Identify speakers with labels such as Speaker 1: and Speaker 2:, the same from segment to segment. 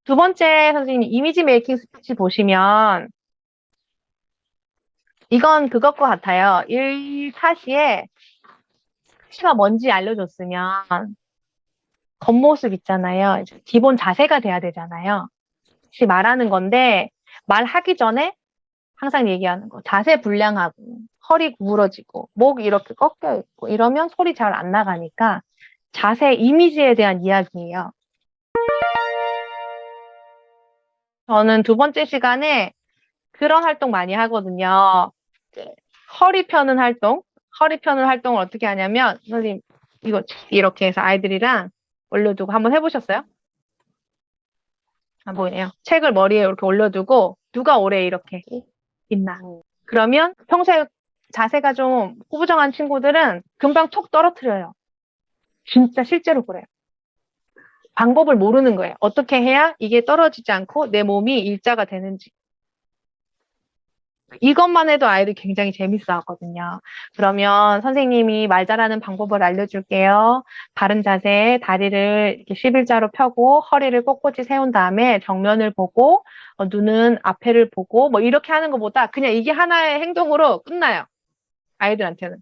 Speaker 1: 두 번째 선생님 이미지 메이킹 스피치 보시면 이건 그것 과 같아요. 1타시에 스피치가 뭔지 알려줬으면 겉모습 있잖아요. 이제 기본 자세가 돼야 되잖아요. 혹시 말하는 건데 말하기 전에 항상 얘기하는 거 자세 불량하고 허리 구부러지고 목 이렇게 꺾여 있고 이러면 소리 잘 안 나가니까 자세 이미지에 대한 이야기예요. 저는 두 번째 시간에 그런 활동 많이 하거든요. 이제 허리 펴는 활동. 허리 펴는 활동을 어떻게 하냐면, 선생님, 이거 이렇게 해서 아이들이랑 올려두고 한번 해보셨어요? 안 보이네요. 책을 머리에 이렇게 올려두고, 누가 오래 이렇게 있나. 그러면 평소에 자세가 좀 구부정한 친구들은 금방 톡 떨어뜨려요. 진짜 실제로 그래요. 방법을 모르는 거예요. 어떻게 해야 이게 떨어지지 않고 내 몸이 일자가 되는지. 이것만 해도 아이들이 굉장히 재밌어 하거든요. 그러면 선생님이 말 잘하는 방법을 알려줄게요. 바른 자세에 다리를 이렇게 11자로 펴고 허리를 꼿꼿이 세운 다음에 정면을 보고 눈은 앞에를 보고 뭐 이렇게 하는 것보다 그냥 이게 하나의 행동으로 끝나요. 아이들한테는.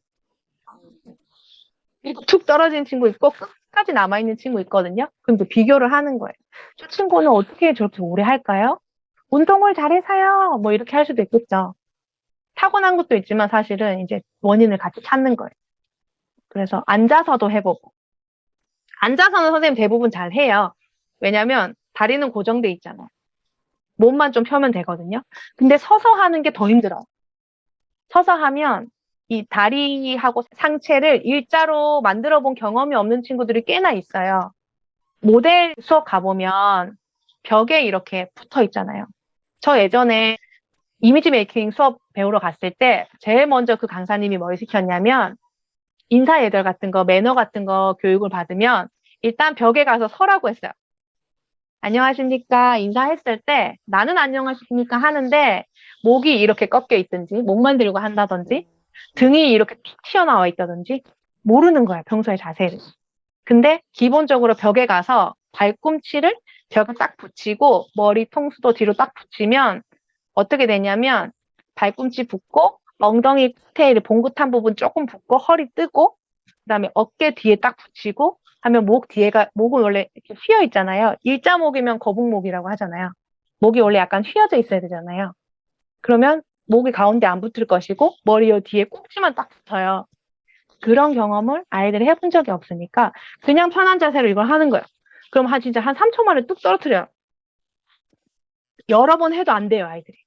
Speaker 1: 그리고 툭 떨어진 친구 있고 끝까지 남아있는 친구 있거든요. 그럼 또 비교를 하는 거예요. 저 친구는 어떻게 저렇게 오래 할까요? 운동을 잘해서요. 뭐 이렇게 할 수도 있겠죠. 타고난 것도 있지만 사실은 이제 원인을 같이 찾는 거예요. 그래서 앉아서도 해보고. 앉아서는 선생님 대부분 잘 해요. 왜냐면 다리는 고정돼 있잖아요. 몸만 좀 펴면 되거든요. 근데 서서 하는 게 더 힘들어요. 서서 하면 이 다리하고 상체를 일자로 만들어 본 경험이 없는 친구들이 꽤나 있어요. 모델 수업 가보면 벽에 이렇게 붙어 있잖아요. 저 예전에 이미지 메이킹 수업 배우러 갔을 때 제일 먼저 그 강사님이 뭘 시켰냐면 인사예절 같은 거, 매너 같은 거 교육을 받으면 일단 벽에 가서 서라고 했어요. 안녕하십니까 인사했을 때 나는 안녕하십니까 하는데 목이 이렇게 꺾여 있든지 목만 들고 한다든지 등이 이렇게 툭 튀어나와 있다든지 모르는 거야 평소에 자세를. 근데 기본적으로 벽에 가서 발꿈치를 벽에 딱 붙이고 머리 통수도 뒤로 딱 붙이면 어떻게 되냐면 발꿈치 붙고 엉덩이 끝에 봉긋한 부분 조금 붙고 허리 뜨고 그다음에 어깨 뒤에 딱 붙이고 하면 목 뒤에가 목은 원래 이렇게 휘어 있잖아요. 일자목이면 거북목이라고 하잖아요. 목이 원래 약간 휘어져 있어야 되잖아요. 그러면 목이 가운데 안 붙을 것이고 머리 요 뒤에 꼭지만 딱 붙어요. 그런 경험을 아이들이 해본 적이 없으니까 그냥 편한 자세로 이걸 하는 거예요. 그럼 진짜 한 3초 만에 뚝 떨어뜨려요. 여러 번 해도 안 돼요, 아이들이.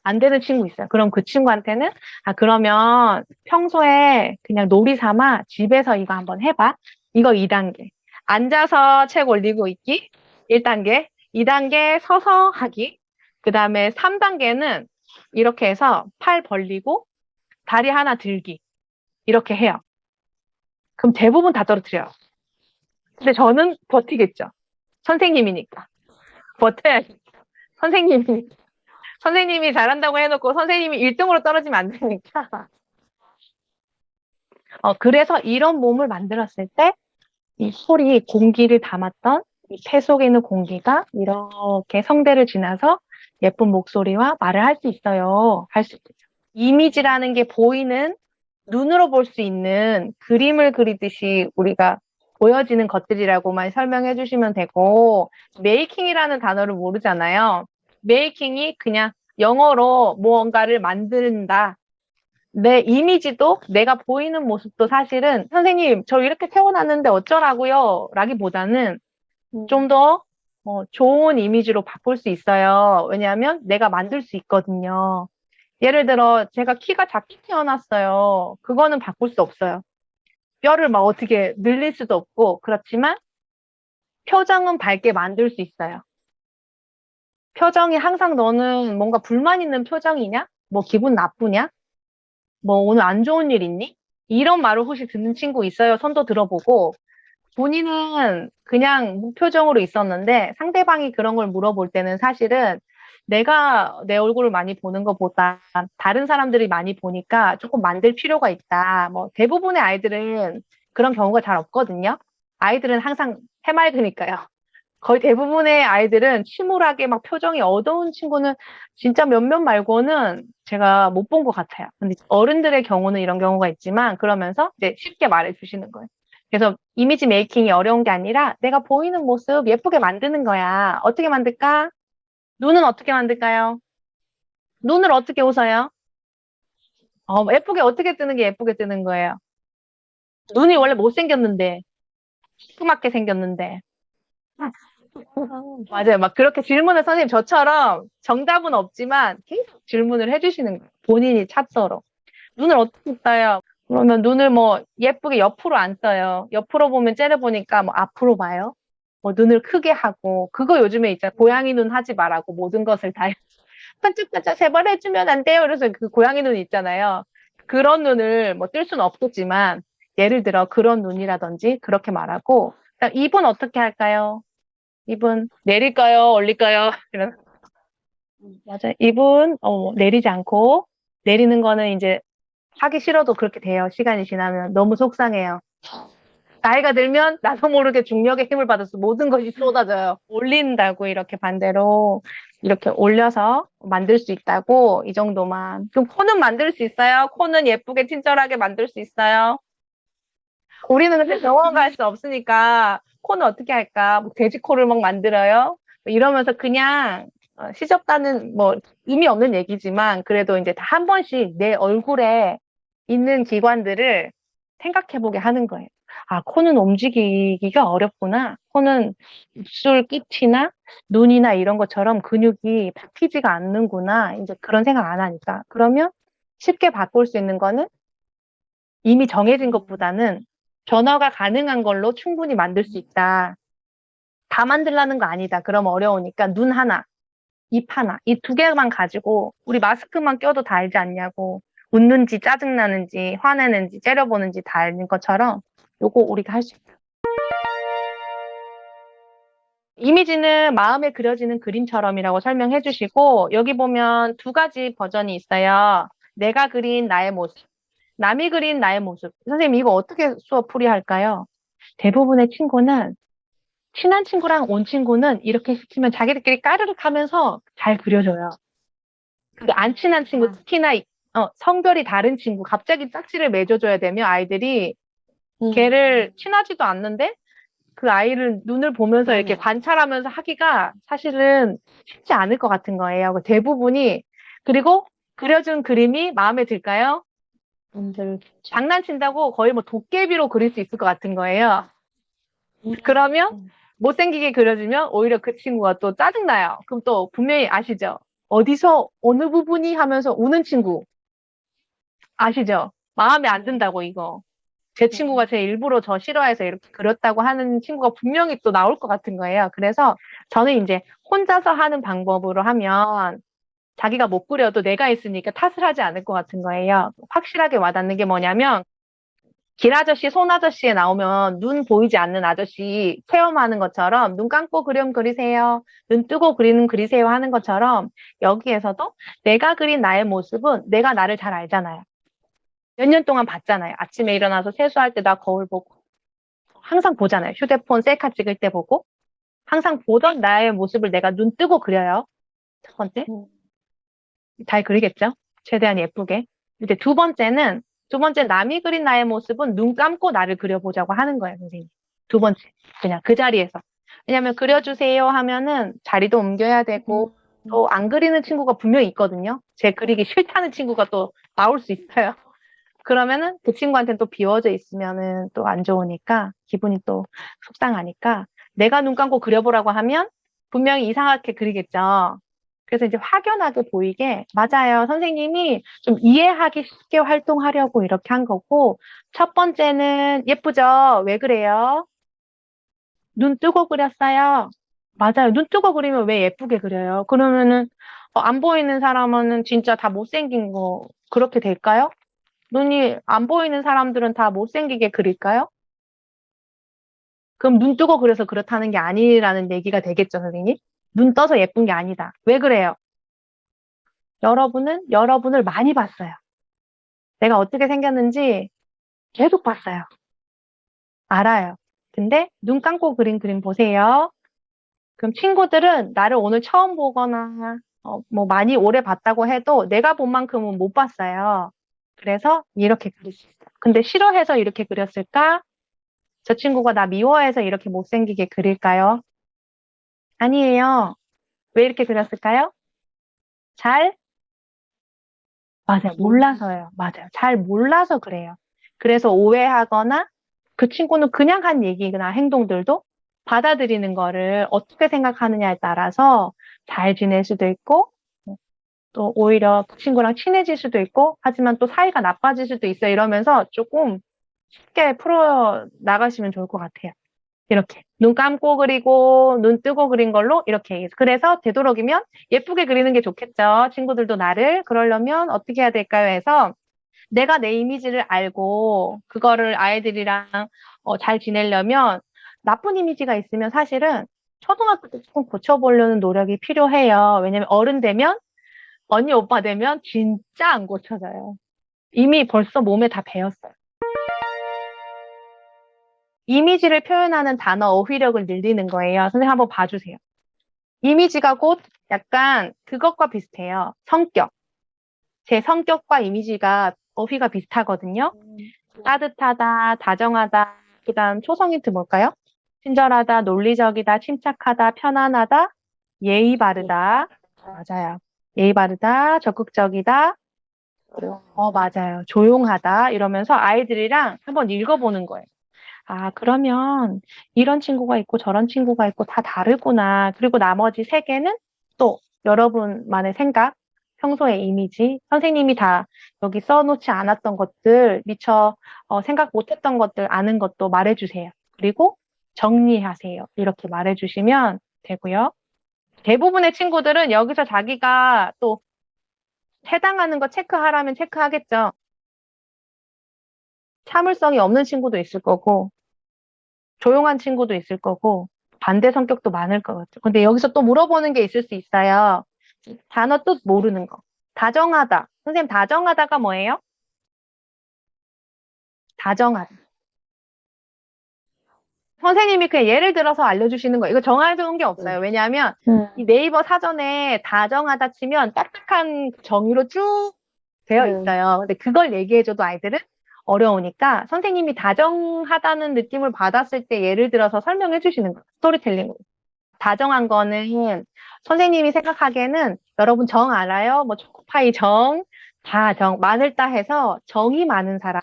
Speaker 1: 안 되는 친구 있어요. 그럼 그 친구한테는, 그러면 평소에 그냥 놀이 삼아 집에서 이거 한번 해봐. 이거 2단계. 앉아서 책 올리고 있기. 1단계. 2단계 서서 하기. 그 다음에 3단계는 이렇게 해서 팔 벌리고 다리 하나 들기. 이렇게 해요. 그럼 대부분 다 떨어뜨려요. 근데 저는 버티겠죠. 선생님이니까. 버텨야겠죠. 선생님이니까. 선생님이 잘한다고 해놓고 선생님이 1등으로 떨어지면 안 되니까. 그래서 이런 몸을 만들었을 때, 이 소리, 공기를 담았던 이 폐 속에 있는 공기가 이렇게 성대를 지나서 예쁜 목소리와 말을 할 수 있어요. 할 수 있죠. 이미지라는 게 보이는, 눈으로 볼 수 있는 그림을 그리듯이 우리가 보여지는 것들이라고만 설명해 주시면 되고, 메이킹이라는 단어를 모르잖아요. 메이킹이 그냥 영어로 무언가를 만든다. 내 이미지도 내가 보이는 모습도 사실은 선생님 저 이렇게 태어났는데 어쩌라고요? 라기보다는 좀 더 좋은 이미지로 바꿀 수 있어요. 왜냐하면 내가 만들 수 있거든요. 예를 들어 제가 키가 작게 태어났어요. 그거는 바꿀 수 없어요. 뼈를 막 어떻게 늘릴 수도 없고 그렇지만 표정은 밝게 만들 수 있어요. 표정이 항상 너는 뭔가 불만 있는 표정이냐? 뭐 기분 나쁘냐? 뭐 오늘 안 좋은 일 있니? 이런 말을 혹시 듣는 친구 있어요? 손도 들어보고 본인은 그냥 무표정으로 있었는데 상대방이 그런 걸 물어볼 때는 사실은 내가 내 얼굴을 많이 보는 것보다 다른 사람들이 많이 보니까 조금 만들 필요가 있다. 뭐 대부분의 아이들은 그런 경우가 잘 없거든요. 아이들은 항상 해맑으니까요. 거의 대부분의 아이들은 침울하게 막 표정이 어두운 친구는 진짜 몇몇 말고는 제가 못 본 것 같아요. 근데 어른들의 경우는 이런 경우가 있지만 그러면서 이제 쉽게 말해 주시는 거예요. 그래서 이미지 메이킹이 어려운 게 아니라 내가 보이는 모습 예쁘게 만드는 거야. 어떻게 만들까? 눈은 어떻게 만들까요? 눈을 어떻게 웃어요? 예쁘게 어떻게 뜨는 게 예쁘게 뜨는 거예요? 눈이 원래 못생겼는데, 조그맣게 생겼는데. 맞아요. 막 그렇게 질문을 선생님 저처럼 정답은 없지만 계속 질문을 해주시는 거예요. 본인이 찾도록. 눈을 어떻게 떠요? 그러면 눈을 뭐 예쁘게 옆으로 안 떠요. 옆으로 보면 째려보니까 뭐 앞으로 봐요. 뭐 눈을 크게 하고 그거 요즘에 있잖아요. 고양이 눈 하지 말라고 모든 것을 다 반짝반짝 제발 해주면 안 돼요. 그래서 그 고양이 눈 있잖아요. 그런 눈을 뭐 뜰 수는 없겠지만 예를 들어 그런 눈이라든지 그렇게 말하고 그다음 입은 어떻게 할까요? 입은 내릴까요? 올릴까요? 이런 맞아요. 입은 내리지 않고 내리는 거는 이제 하기 싫어도 그렇게 돼요. 시간이 지나면 너무 속상해요. 나이가 들면 나도 모르게 중력의 힘을 받아서 모든 것이 쏟아져요. 올린다고 이렇게 반대로 이렇게 올려서 만들 수 있다고 이 정도만. 그럼 코는 만들 수 있어요? 코는 예쁘게 친절하게 만들 수 있어요? 우리는 근데 병원 갈 수 없으니까 코는 어떻게 할까? 뭐 돼지코를 막 만들어요? 뭐 이러면서 그냥 시접가는 뭐 의미 없는 얘기지만 그래도 이제 다 한 번씩 내 얼굴에 있는 기관들을 생각해보게 하는 거예요. 아, 코는 움직이기가 어렵구나. 코는 입술 끝이나 눈이나 이런 것처럼 근육이 박히지가 않는구나. 이제 그런 생각 안 하니까. 그러면 쉽게 바꿀 수 있는 거는 이미 정해진 것보다는 변화가 가능한 걸로 충분히 만들 수 있다. 다 만들라는 거 아니다. 그럼 어려우니까 눈 하나, 입 하나, 이 두 개만 가지고 우리 마스크만 껴도 다 알지 않냐고. 웃는지 짜증나는지 화내는지 째려보는지 다 아는 것처럼 요거 우리가 할 수 있다. 이미지는 마음에 그려지는 그림처럼이라고 설명해 주시고 여기 보면 두 가지 버전이 있어요. 내가 그린 나의 모습, 남이 그린 나의 모습. 선생님 이거 어떻게 수업 풀이할까요? 대부분의 친구는 친한 친구랑 온 친구는 이렇게 시키면 자기들끼리 까르륵 하면서 잘 그려줘요. 그 안 친한 친구, 특히나 성별이 다른 친구, 갑자기 짝지를 맺어줘야 되면 아이들이 걔를 친하지도 않는데 그 아이를 눈을 보면서 이렇게 관찰하면서 하기가 사실은 쉽지 않을 것 같은 거예요. 그 대부분이 그리고 그려준 그림이 마음에 들까요? 장난친다고 거의 뭐 도깨비로 그릴 수 있을 것 같은 거예요. 그러면 못생기게 그려지면 오히려 그 친구가 또 짜증나요. 그럼 또 분명히 아시죠? 어디서 어느 부분이 하면서 우는 친구 아시죠? 마음에 안 든다고 이거. 제 친구가 제 일부러 저 싫어해서 이렇게 그렸다고 하는 친구가 분명히 또 나올 것 같은 거예요. 그래서 저는 이제 혼자서 하는 방법으로 하면 자기가 못 그려도 내가 있으니까 탓을 하지 않을 것 같은 거예요. 확실하게 와닿는 게 뭐냐면 길 아저씨, 손 아저씨에 나오면 눈 보이지 않는 아저씨 체험하는 것처럼 눈 감고 그림 그리세요. 눈 뜨고 그리는 그리세요 하는 것처럼 여기에서도 내가 그린 나의 모습은 내가 나를 잘 알잖아요. 몇 년 동안 봤잖아요. 아침에 일어나서 세수할 때 나 거울 보고 항상 보잖아요. 휴대폰 셀카 찍을 때 보고 항상 보던 나의 모습을 내가 눈 뜨고 그려요. 첫 번째. 잘 그리겠죠? 최대한 예쁘게. 이제 두 번째 남이 그린 나의 모습은 눈 감고 나를 그려보자고 하는 거예요, 선생님. 두 번째. 그냥 그 자리에서. 왜냐면 그려주세요 하면은 자리도 옮겨야 되고 또 안 그리는 친구가 분명히 있거든요. 제 그리기 싫다는 친구가 또 나올 수 있어요. 그러면은 그 친구한테는 또 비워져 있으면은 또 안 좋으니까 기분이 또 속상하니까 내가 눈 감고 그려보라고 하면 분명히 이상하게 그리겠죠. 그래서 이제 확연하게 보이게 맞아요. 선생님이 좀 이해하기 쉽게 활동하려고 이렇게 한 거고 첫 번째는 예쁘죠? 왜 그래요? 눈 뜨고 그렸어요. 맞아요. 눈 뜨고 그리면 왜 예쁘게 그려요? 그러면은 안 보이는 사람은 진짜 다 못생긴 거 그렇게 될까요? 눈이 안 보이는 사람들은 다 못생기게 그릴까요? 그럼 눈 뜨고 그려서 그렇다는 게 아니라는 얘기가 되겠죠, 선생님? 눈 떠서 예쁜 게 아니다. 왜 그래요? 여러분은 여러분을 많이 봤어요. 내가 어떻게 생겼는지 계속 봤어요. 알아요. 근데 눈 감고 그린 그림 보세요. 그럼 친구들은 나를 오늘 처음 보거나, 뭐 많이 오래 봤다고 해도 내가 본 만큼은 못 봤어요. 그래서 이렇게 그릴 수 있어요. 근데 싫어해서 이렇게 그렸을까? 저 친구가 나 미워해서 이렇게 못생기게 그릴까요? 아니에요. 왜 이렇게 그렸을까요? 잘 맞아요. 몰라서요. 맞아요. 잘 몰라서 그래요. 그래서 오해하거나 그 친구는 그냥 한 얘기나 행동들도 받아들이는 거를 어떻게 생각하느냐에 따라서 잘 지낼 수도 있고 또 오히려 그 친구랑 친해질 수도 있고 하지만 또 사이가 나빠질 수도 있어 이러면서 조금 쉽게 풀어 나가시면 좋을 것 같아요. 이렇게 눈 감고 그리고 눈 뜨고 그린 걸로 이렇게 얘기해서 그래서 되도록이면 예쁘게 그리는 게 좋겠죠. 친구들도 나를 그러려면 어떻게 해야 될까요? 해서 내가 내 이미지를 알고 그거를 아이들이랑 잘 지내려면 나쁜 이미지가 있으면 사실은 초등학교 때 조금 고쳐보려는 노력이 필요해요. 왜냐면 어른 되면 언니 오빠 되면 진짜 안 고쳐져요. 이미 벌써 몸에 다 배었어요. 이미지를 표현하는 단어 어휘력을 늘리는 거예요. 선생님 한번 봐주세요. 이미지가 곧 약간 그것과 비슷해요. 성격. 제 성격과 이미지가 어휘가 비슷하거든요. 따뜻하다, 다정하다, 그다음 초성 힌트 뭘까요? 친절하다, 논리적이다, 침착하다, 편안하다, 예의 바르다. 맞아요. 예의 바르다, 적극적이다. 맞아요. 조용하다. 이러면서 아이들이랑 한번 읽어보는 거예요. 아, 그러면 이런 친구가 있고 저런 친구가 있고 다 다르구나. 그리고 나머지 세 개는 또 여러분만의 생각, 평소의 이미지, 선생님이 다 여기 써놓지 않았던 것들, 미처 생각 못했던 것들, 아는 것도 말해주세요. 그리고 정리하세요. 이렇게 말해주시면 되고요. 대부분의 친구들은 여기서 자기가 또 해당하는 거 체크하라면 체크하겠죠. 참을성이 없는 친구도 있을 거고, 조용한 친구도 있을 거고, 반대 성격도 많을 것 같아요. 근데 여기서 또 물어보는 게 있을 수 있어요. 단어 뜻 모르는 거. 다정하다. 선생님, 다정하다가 뭐예요? 다정하다. 선생님이 그냥 예를 들어서 알려주시는 거. 이거 정해둔 게 없어요. 왜냐하면 이 네이버 사전에 다정하다 치면 딱딱한 정의로 쭉 되어 있어요. 근데 그걸 얘기해줘도 아이들은 어려우니까 선생님이 다정하다는 느낌을 받았을 때 예를 들어서 설명해 주시는 거예요. 스토리텔링으로. 다정한 거는 선생님이 생각하기에는 여러분 정 알아요? 뭐 초코파이 정, 다정, 마늘 따 해서 정이 많은 사람,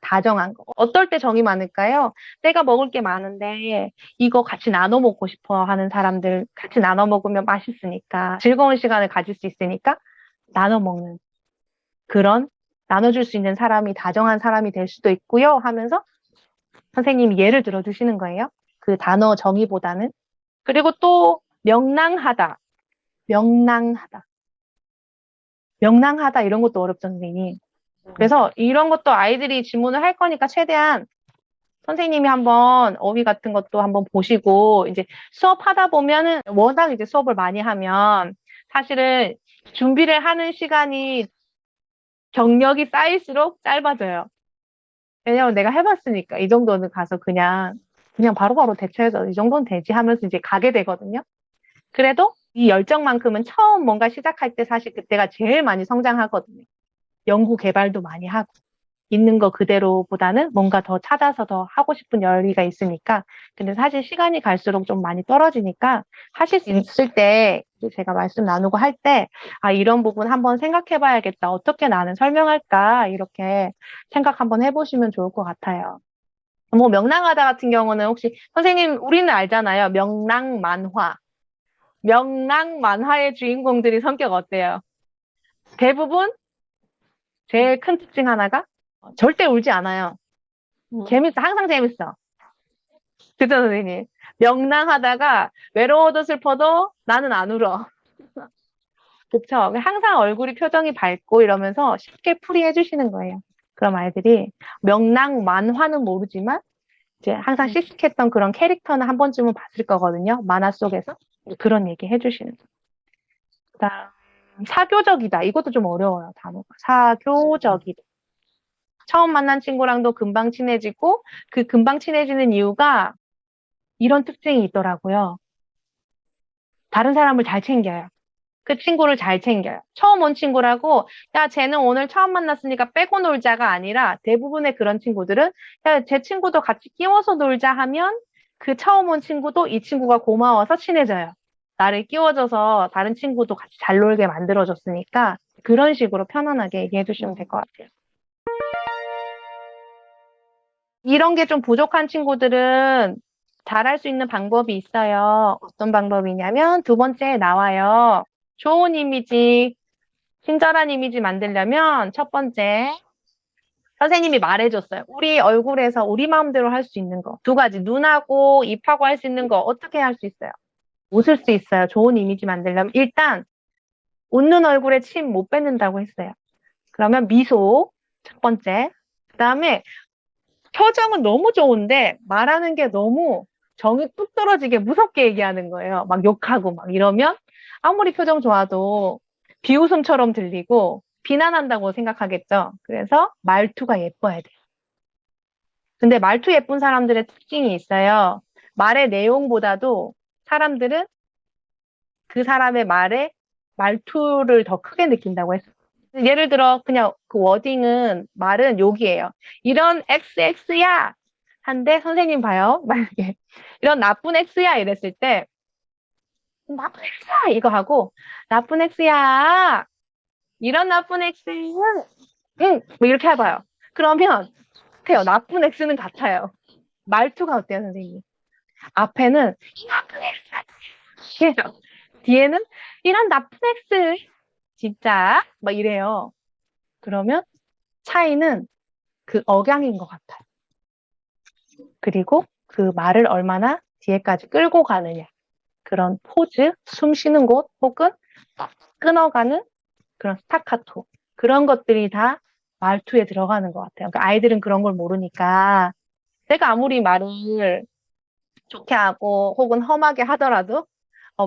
Speaker 1: 다정한 거. 어떨 때 정이 많을까요? 내가 먹을 게 많은데 이거 같이 나눠 먹고 싶어 하는 사람들 같이 나눠 먹으면 맛있으니까 즐거운 시간을 가질 수 있으니까 나눠 먹는 그런 나눠줄 수 있는 사람이 다정한 사람이 될 수도 있고요 하면서 선생님이 예를 들어 주시는 거예요. 그 단어 정의보다는. 그리고 또 명랑하다. 명랑하다. 명랑하다 이런 것도 어렵죠, 선생님. 그래서 이런 것도 아이들이 질문을 할 거니까 최대한 선생님이 한번 어휘 같은 것도 한번 보시고 이제 수업하다 보면은 워낙 이제 수업을 많이 하면 사실은 준비를 하는 시간이 경력이 쌓일수록 짧아져요. 왜냐면 내가 해봤으니까 이 정도는 가서 그냥 바로바로 대처해서 이 정도는 되지 하면서 이제 가게 되거든요. 그래도 이 열정만큼은 처음 뭔가 시작할 때 사실 그때가 제일 많이 성장하거든요. 연구 개발도 많이 하고 있는 거 그대로보다는 뭔가 더 찾아서 더 하고 싶은 열의가 있으니까. 근데 사실 시간이 갈수록 좀 많이 떨어지니까 하실 수 있을 때 제가 말씀 나누고 할 때 아, 이런 부분 한번 생각해 봐야겠다. 어떻게 나는 설명할까? 이렇게 생각 한번 해보시면 좋을 것 같아요. 뭐 명랑하다 같은 경우는 혹시 선생님 우리는 알잖아요. 명랑만화. 명랑만화의 주인공들이 성격 어때요? 대부분 제일 큰 특징 하나가 절대 울지 않아요. 재밌어. 항상 재밌어. 그죠, 선생님? 명랑하다가 외로워도 슬퍼도 나는 안 울어. 그쵸? 항상 얼굴이 표정이 밝고 이러면서 쉽게 풀이해 주시는 거예요. 그럼 아이들이 명랑만화는 모르지만 이제 항상 씩씩했던 그런 캐릭터는 한 번쯤은 봤을 거거든요. 만화 속에서. 그런 얘기 해주시는 거예요. 그다음 사교적이다. 이것도 좀 어려워요, 단어가. 사교적이다. 처음 만난 친구랑도 금방 친해지고 그 금방 친해지는 이유가 이런 특징이 있더라고요. 다른 사람을 잘 챙겨요. 그 친구를 잘 챙겨요. 처음 온 친구라고, 야, 쟤는 오늘 처음 만났으니까 빼고 놀자가 아니라 대부분의 그런 친구들은, 야, 제 친구도 같이 끼워서 놀자 하면 그 처음 온 친구도 이 친구가 고마워서 친해져요. 나를 끼워줘서 다른 친구도 같이 잘 놀게 만들어줬으니까 그런 식으로 편안하게 얘기해 주시면 될 것 같아요. 이런 게 좀 부족한 친구들은 잘할 수 있는 방법이 있어요. 어떤 방법이냐면 두 번째에 나와요. 좋은 이미지, 친절한 이미지 만들려면 첫 번째, 선생님이 말해줬어요. 우리 얼굴에서 우리 마음대로 할 수 있는 거. 두 가지. 눈하고 입하고 할 수 있는 거 어떻게 할 수 있어요? 웃을 수 있어요. 좋은 이미지 만들려면. 일단, 웃는 얼굴에 침 못 뱉는다고 했어요. 그러면 미소, 첫 번째. 그 다음에 표정은 너무 좋은데 말하는 게 너무 정이 뚝 떨어지게 무섭게 얘기하는 거예요. 막 욕하고 막 이러면 아무리 표정 좋아도 비웃음처럼 들리고 비난한다고 생각하겠죠. 그래서 말투가 예뻐야 돼요. 근데 말투 예쁜 사람들의 특징이 있어요. 말의 내용보다도 사람들은 그 사람의 말에 말투를 더 크게 느낀다고 했어요. 예를 들어 그냥 그 워딩은 말은 욕이에요. 이런 XX야 한데 선생님 봐요. 만약에 이런 나쁜 X야 이랬을 때 나쁜 X야 이거 하고 나쁜 X야 이런 나쁜 X는 뭐 이렇게 해봐요. 그러면 같아요. 나쁜 X는 같아요. 말투가 어때요, 선생님? 앞에는 이 나쁜 X야 뒤에는 이런 나쁜 X 진짜 막 이래요. 그러면 차이는 그 억양인 것 같아요. 그리고 그 말을 얼마나 뒤에까지 끌고 가느냐. 그런 포즈, 숨 쉬는 곳, 혹은 끊어가는 그런 스타카토. 그런 것들이 다 말투에 들어가는 것 같아요. 그러니까 아이들은 그런 걸 모르니까 내가 아무리 말을 좋게 하고 혹은 험하게 하더라도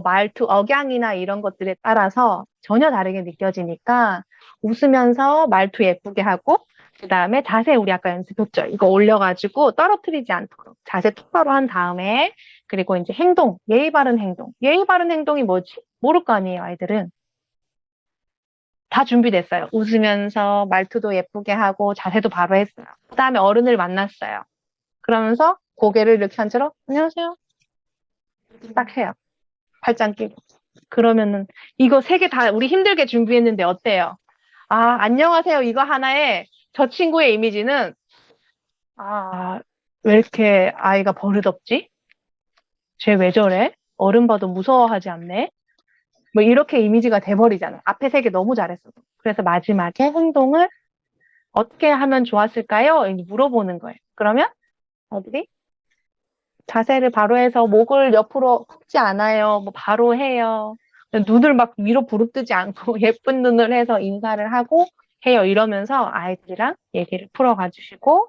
Speaker 1: 말투, 억양이나 이런 것들에 따라서 전혀 다르게 느껴지니까 웃으면서 말투 예쁘게 하고 그 다음에 자세 우리 아까 연습했죠. 이거 올려가지고 떨어뜨리지 않도록 자세 똑바로 한 다음에 그리고 이제 행동, 예의 바른 행동. 예의 바른 행동이 뭐지? 모를 거 아니에요, 아이들은. 다 준비됐어요. 웃으면서 말투도 예쁘게 하고 자세도 바로 했어요. 그 다음에 어른을 만났어요. 그러면서 고개를 이렇게 한 채로 안녕하세요. 딱 해요. 팔짱 끼고. 그러면은 이거 세 개 다 우리 힘들게 준비했는데 어때요? 아, 안녕하세요. 이거 하나에 저 친구의 이미지는 아, 왜 이렇게 아이가 버릇없지? 쟤 왜 저래? 어른 봐도 무서워하지 않네? 뭐 이렇게 이미지가 돼버리잖아. 앞에 세 개 너무 잘했어. 그래서 마지막에 행동을 어떻게 하면 좋았을까요? 이렇게 물어보는 거예요. 그러면 애들이 자세를 바로 해서 목을 옆으로 굽지 않아요. 뭐 바로 해요. 눈을 막 위로 부릅뜨지 않고 예쁜 눈을 해서 인사를 하고 해요. 이러면서 아이들이랑 얘기를 풀어가 주시고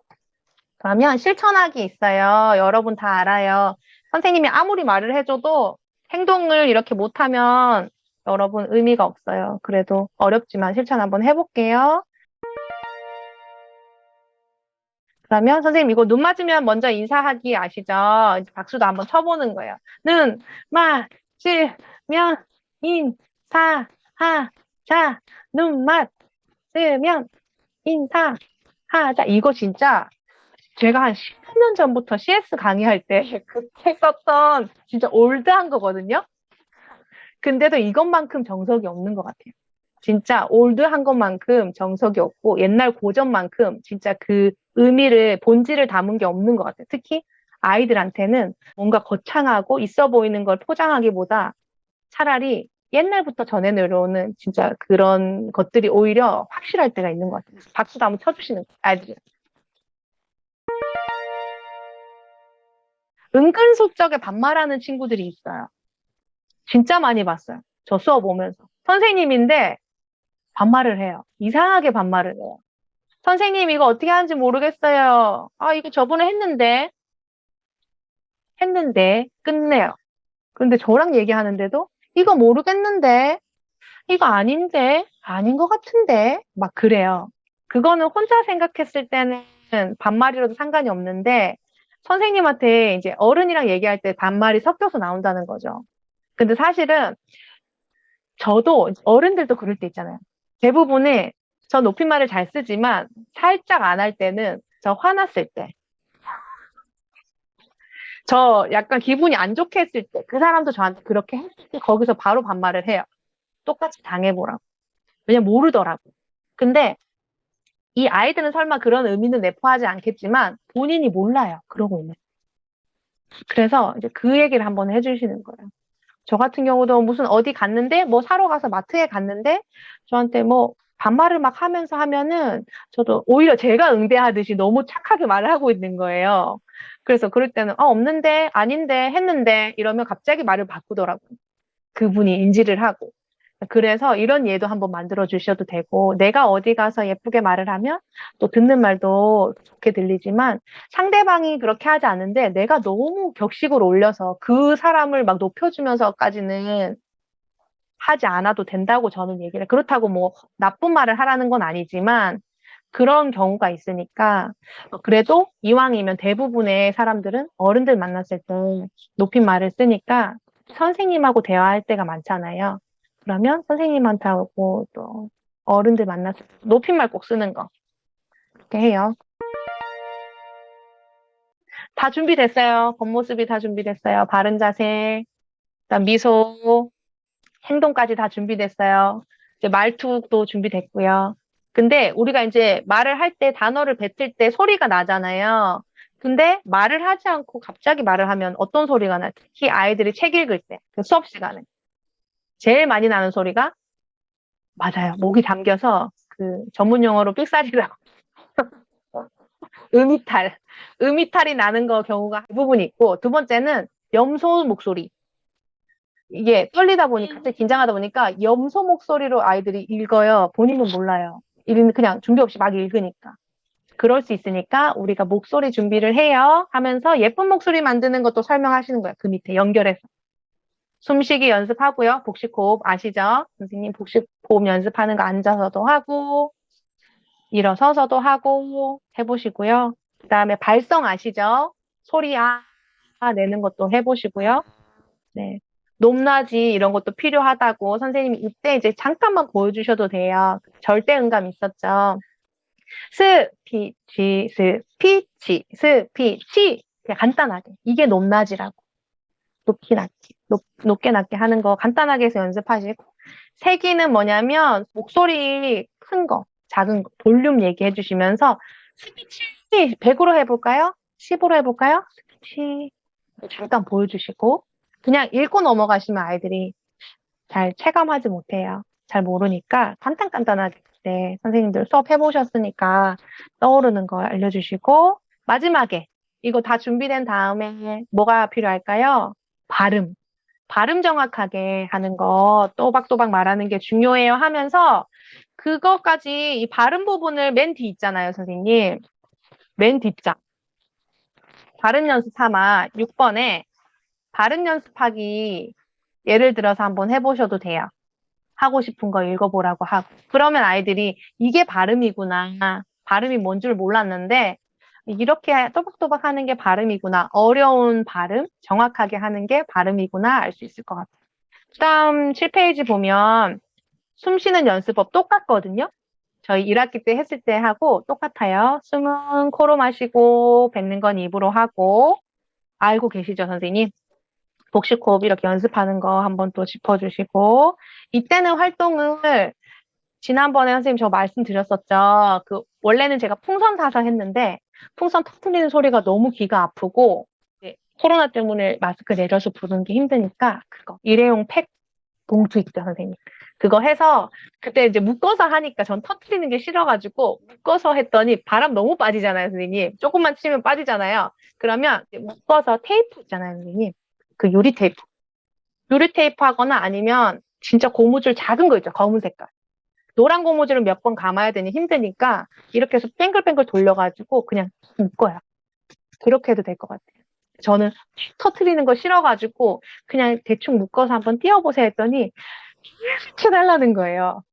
Speaker 1: 그러면 실천하기 있어요. 여러분 다 알아요. 선생님이 아무리 말을 해줘도 행동을 이렇게 못하면 여러분 의미가 없어요. 그래도 어렵지만 실천 한번 해볼게요. 그러면 선생님 이거 눈 맞으면 먼저 인사하기 아시죠? 이제 박수도 한번 쳐보는 거예요. 눈 맞으면 인사하자. 눈 맞으면 인사하자. 이거 진짜 제가 한 10년 전부터 CS 강의할 때 그때 썼던 진짜 올드한 거거든요. 근데도 이것만큼 정석이 없는 것 같아요. 진짜 올드한 것만큼 정석이 없고 옛날 고전만큼 진짜 그 의미를 본질을 담은 게 없는 것 같아요. 특히 아이들한테는 뭔가 거창하고 있어 보이는 걸 포장하기보다 차라리 옛날부터 전해 내려오는 진짜 그런 것들이 오히려 확실할 때가 있는 것 같아요. 박수도 한번 쳐주시는 아이들. 은근슬쩍에 반말하는 친구들이 있어요. 진짜 많이 봤어요. 저 수업 오면서. 선생님인데 반말을 해요. 이상하게 반말을 해요. 선생님 이거 어떻게 하는지 모르겠어요. 아, 이거 저번에 했는데 끝내요. 근데 저랑 얘기하는데도 이거 모르겠는데, 이거 아닌데, 아닌 것 같은데, 막 그래요. 그거는 혼자 생각했을 때는 반말이라도 상관이 없는데, 선생님한테 이제 어른이랑 얘기할 때 반말이 섞여서 나온다는 거죠. 근데 사실은 저도 어른들도 그럴 때 있잖아요. 대부분의 저 높임말을 잘 쓰지만 살짝 안 할 때는 저 화났을 때, 저 약간 기분이 안 좋게 했을 때, 그 사람도 저한테 그렇게 했을 때 거기서 바로 반말을 해요. 똑같이 당해보라고. 왜냐면 모르더라고. 근데 이 아이들은 설마 그런 의미는 내포하지 않겠지만 본인이 몰라요. 그러고 있는. 그래서 이제 그 얘기를 한번 해주시는 거예요. 저 같은 경우도 무슨 어디 갔는데, 뭐 사러 가서 마트에 갔는데, 저한테 뭐 반말을 막 하면서 하면은, 저도 오히려 제가 응대하듯이 너무 착하게 말을 하고 있는 거예요. 그래서 그럴 때는, 없는데, 아닌데, 했는데, 이러면 갑자기 말을 바꾸더라고요. 그분이 인지를 하고. 그래서 이런 예도 한번 만들어 주셔도 되고, 내가 어디 가서 예쁘게 말을 하면 또 듣는 말도 좋게 들리지만 상대방이 그렇게 하지 않는데 내가 너무 격식을 올려서 그 사람을 막 높여주면서까지는 하지 않아도 된다고 저는 얘기를, 그렇다고 뭐 나쁜 말을 하라는 건 아니지만 그런 경우가 있으니까 그래도 이왕이면 대부분의 사람들은 어른들 만났을 때 높임말을 쓰니까 선생님하고 대화할 때가 많잖아요. 그러면 선생님한테하고 또 어른들 만났을 때 높임말 꼭 쓰는 거 그렇게 해요. 다 준비됐어요. 겉모습이 다 준비됐어요. 바른 자세, 그다음 미소, 행동까지 다 준비됐어요. 이제 말투도 준비됐고요. 근데 우리가 이제 말을 할 때 단어를 뱉을 때 소리가 나잖아요. 근데 말을 하지 않고 갑자기 말을 하면 어떤 소리가 나요? 특히 아이들이 책 읽을 때, 그 수업 시간에. 제일 많이 나는 소리가 맞아요. 목이 잠겨서 그 전문 용어로 삑사리라고. 음이탈. 음이탈이 나는 거 경우가 대부분 있고, 두 번째는 염소 목소리. 이게 떨리다 보니까, 갑자기 긴장하다 보니까 염소 목소리로 아이들이 읽어요. 본인은 몰라요. 그냥 준비 없이 막 읽으니까. 그럴 수 있으니까 우리가 목소리 준비를 해요 하면서 예쁜 목소리 만드는 것도 설명하시는 거예요. 그 밑에 연결해서. 숨쉬기 연습하고요. 복식호흡 아시죠? 선생님 복식호흡 연습하는 거 앉아서도 하고 일어서서도 하고 해보시고요. 그 다음에 발성 아시죠? 소리 내는 것도 해보시고요. 네. 높낮이 이런 것도 필요하다고 선생님이 이때 이제 잠깐만 보여주셔도 돼요. 절대 음감 있었죠. 스피치, 스피치, 스피치. 그냥 간단하게. 이게 높낮이라고. 높이 낮게, 높게 낮게 하는 거 간단하게 해서 연습하시고. 세기는 뭐냐면 목소리 큰 거, 작은 거, 볼륨 얘기해 주시면서 스피치 100으로 해볼까요? 10으로 해볼까요? 스피치 잠깐 보여주시고 그냥 읽고 넘어가시면 아이들이 잘 체감하지 못해요. 잘 모르니까 간단하게 네, 선생님들 수업 해보셨으니까 떠오르는 거 알려주시고 마지막에 이거 다 준비된 다음에 뭐가 필요할까요? 발음. 발음 정확하게 하는 거 또박또박 말하는 게 중요해요 하면서 그거까지 이 발음 부분을 맨 뒤 있잖아요, 선생님. 맨 뒷장. 발음 연습 삼아 6번에 발음 연습하기 예를 들어서 한번 해보셔도 돼요. 하고 싶은 거 읽어보라고 하고. 그러면 아이들이 이게 발음이구나. 발음이 뭔 줄 몰랐는데 이렇게 또박또박 하는 게 발음이구나. 어려운 발음, 정확하게 하는 게 발음이구나 알 수 있을 것 같아요. 그다음 7페이지 보면 숨 쉬는 연습법 똑같거든요. 저희 1학기 때 했을 때 하고 똑같아요. 숨은 코로 마시고 뱉는 건 입으로 하고 알고 계시죠, 선생님? 복식호흡 이렇게 연습하는 거 한번 또 짚어주시고 이때는 활동을 지난번에 선생님 저 말씀드렸었죠. 그 원래는 제가 풍선 사서 했는데 풍선 터트리는 소리가 너무 귀가 아프고 이제 코로나 때문에 마스크 내려서 부르는 게 힘드니까 그거 일회용 팩 봉투 있죠, 선생님. 그거 해서 그때 이제 묶어서 하니까 전 터트리는 게 싫어가지고 묶어서 했더니 바람 너무 빠지잖아요, 선생님. 조금만 치면 빠지잖아요. 그러면 묶어서 테이프 있잖아요, 선생님. 그 유리 테이프. 유리 테이프 하거나 아니면 진짜 고무줄 작은 거 있죠, 검은 색깔. 노란 고무줄은 몇 번 감아야 되니 힘드니까 이렇게 해서 뱅글뱅글 돌려가지고 그냥 묶어요. 그렇게 해도 될 것 같아요. 저는 터트리는 거 싫어가지고 그냥 대충 묶어서 한번 띄워보세요 했더니 계속 해달라는 거예요.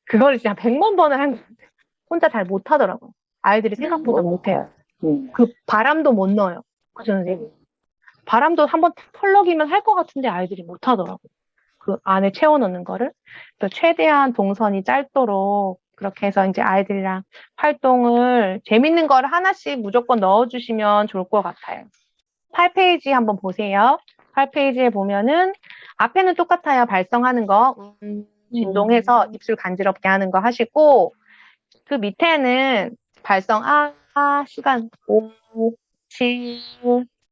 Speaker 1: 그걸 진짜 100만 번을 한 거예요. 혼자 잘 못하더라고요. 아이들이 생각보다 못해요. 그 바람도 못 넣어요. 그죠, 선생님? 바람도 한번 펄럭이면 할 것 같은데 아이들이 못 하더라고요. 그 안에 채워넣는 거를. 또 최대한 동선이 짧도록 그렇게 해서 이제 아이들이랑 활동을 재밌는 거를 하나씩 무조건 넣어주시면 좋을 것 같아요. 8페이지 한번 보세요. 8페이지에 보면은 앞에는 똑같아요. 발성하는 거. 진동해서 입술 간지럽게 하는 거 하시고 그 밑에는 발성 시간 5, 7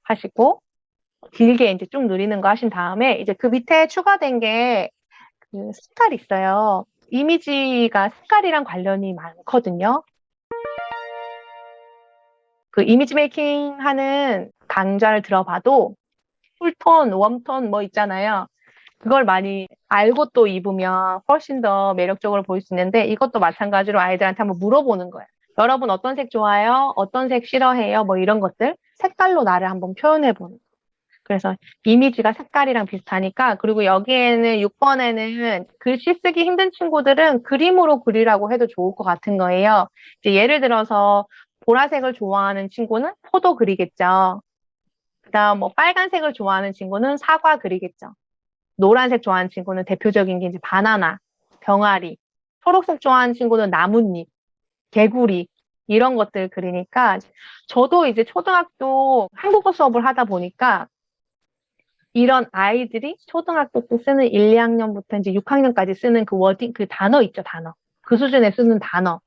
Speaker 1: 하시고 길게 이제 쭉 누리는 거 하신 다음에 이제 그 밑에 추가된 게 그 색깔 있어요. 이미지가 색깔이랑 관련이 많거든요. 그 이미지 메이킹 하는 강좌를 들어봐도 쿨톤, 웜톤 뭐 있잖아요. 그걸 많이 알고 또 입으면 훨씬 더 매력적으로 보일 수 있는데 이것도 마찬가지로 아이들한테 한번 물어보는 거예요. 여러분 어떤 색 좋아요? 어떤 색 싫어해요? 뭐 이런 것들 색깔로 나를 한번 표현해보는 거예요. 그래서 이미지가 색깔이랑 비슷하니까 그리고 여기에는 6번에는 글씨 쓰기 힘든 친구들은 그림으로 그리라고 해도 좋을 것 같은 거예요. 이제 예를 들어서 보라색을 좋아하는 친구는 포도 그리겠죠. 그다음 뭐 빨간색을 좋아하는 친구는 사과 그리겠죠. 노란색 좋아하는 친구는 대표적인 게 이제 바나나, 병아리, 초록색 좋아하는 친구는 나뭇잎, 개구리 이런 것들 그리니까 저도 이제 초등학교 한국어 수업을 하다 보니까 이런 아이들이 초등학교 때 쓰는 1, 2학년부터 이제 6학년까지 쓰는 그 워딩, 그 단어 있죠, 단어. 그 수준에 쓰는 단어.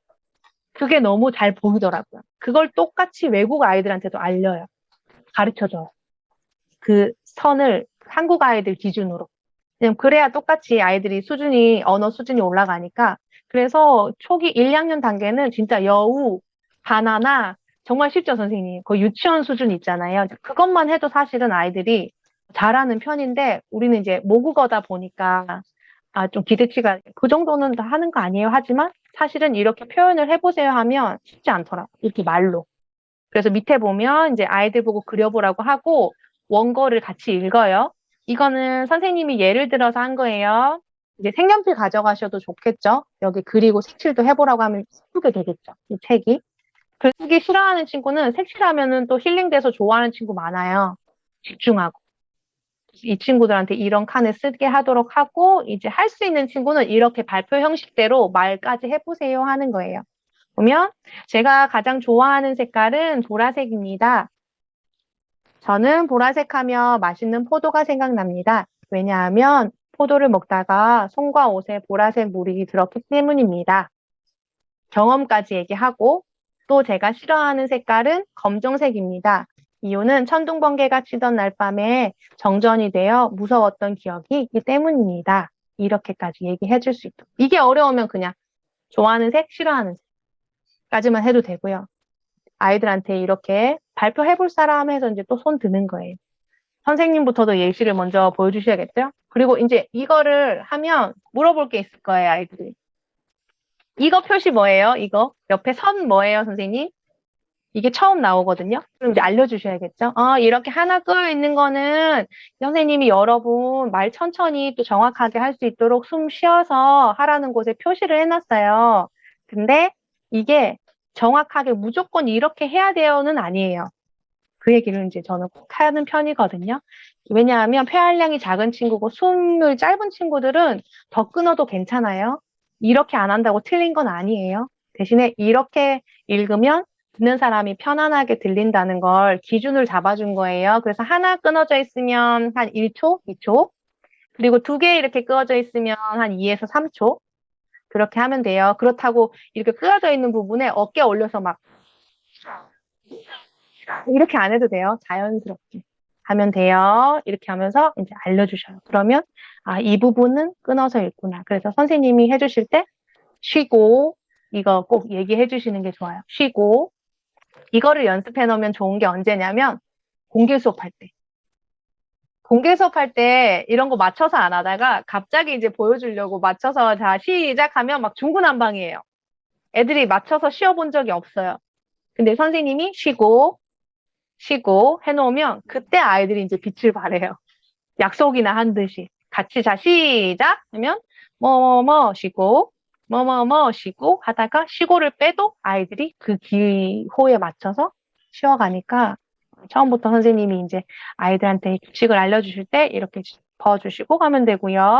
Speaker 1: 그게 너무 잘 보이더라고요. 그걸 똑같이 외국 아이들한테도 알려요. 가르쳐줘요. 그 선을 한국 아이들 기준으로. 그래야 똑같이 아이들이 언어 수준이 올라가니까. 그래서 초기 1, 2학년 단계는 진짜 여우, 바나나, 정말 쉽죠, 선생님. 그 유치원 수준 있잖아요. 그것만 해도 사실은 아이들이 잘하는 편인데, 우리는 이제 모국어다 보니까, 좀 기대치가, 그 정도는 다 하는 거 아니에요? 하지만, 사실은 이렇게 표현을 해보세요 하면 쉽지 않더라고. 이렇게 말로. 그래서 밑에 보면 이제 아이들 보고 그려보라고 하고, 원고를 같이 읽어요. 이거는 선생님이 예를 들어서 한 거예요. 이제 색연필 가져가셔도 좋겠죠? 여기 그리고 색칠도 해보라고 하면 예쁘게 되겠죠? 이 책이. 그래서 쓰기 싫어하는 친구는 색칠하면은 또 힐링돼서 좋아하는 친구 많아요. 집중하고. 이 친구들한테 이런 칸을 쓰게 하도록 하고, 이제 할 수 있는 친구는 이렇게 발표 형식대로 말까지 해보세요 하는 거예요. 보면, 제가 가장 좋아하는 색깔은 보라색입니다. 저는 보라색 하면 맛있는 포도가 생각납니다. 왜냐하면 포도를 먹다가 손과 옷에 보라색 물이 들었기 때문입니다. 경험까지 얘기하고 또 제가 싫어하는 색깔은 검정색입니다. 이유는 천둥번개가 치던 날 밤에 정전이 되어 무서웠던 기억이 있기 때문입니다. 이렇게까지 얘기해 줄 수 있도록. 이게 어려우면 그냥 좋아하는 색, 싫어하는 색까지만 해도 되고요. 아이들한테 이렇게 발표해 볼 사람 해서 이제 또 손 드는 거예요. 선생님부터도 예시를 먼저 보여주셔야겠죠? 그리고 이제 이거를 하면 물어볼 게 있을 거예요, 아이들이. 이거 표시 뭐예요? 이거? 옆에 선 뭐예요, 선생님? 이게 처음 나오거든요? 그럼 이제 알려주셔야겠죠? 이렇게 하나 끄어 있는 거는 선생님이 여러분 말 천천히 또 정확하게 할 수 있도록 숨 쉬어서 하라는 곳에 표시를 해놨어요. 근데 이게 정확하게 무조건 이렇게 해야 돼요는 아니에요. 그 얘기를 이제 저는 꼭 하는 편이거든요. 왜냐하면 폐활량이 작은 친구고 숨을 짧은 친구들은 더 끊어도 괜찮아요. 이렇게 안 한다고 틀린 건 아니에요. 대신에 이렇게 읽으면 듣는 사람이 편안하게 들린다는 걸 기준을 잡아준 거예요. 그래서 하나 끊어져 있으면 한 1초, 2초, 그리고 두 개 이렇게 끊어져 있으면 한 2에서 3초. 그렇게 하면 돼요. 그렇다고 이렇게 끊어져 있는 부분에 어깨 올려서 막 이렇게 안 해도 돼요. 자연스럽게 하면 돼요. 이렇게 하면서 이제 알려주셔요. 그러면 이 부분은 끊어서 읽구나. 그래서 선생님이 해주실 때 쉬고 이거 꼭 얘기해 주시는 게 좋아요. 쉬고 이거를 연습해 놓으면 좋은 게 언제냐면 공개 수업할 때. 공개 수업할 때 이런 거 맞춰서 안 하다가 갑자기 이제 보여주려고 맞춰서 자 시작하면 막 중구난방이에요. 애들이 맞춰서 쉬어본 적이 없어요. 근데 선생님이 쉬고 해놓으면 그때 아이들이 이제 빛을 발해요. 약속이나 한 듯이. 같이 자 시작 하면 뭐뭐뭐 쉬고 뭐뭐뭐 쉬고 하다가 쉬고를 빼도 아이들이 그 기호에 맞춰서 쉬어가니까 처음부터 선생님이 이제 아이들한테 규칙을 알려주실 때 이렇게 짚어주시고 가면 되고요.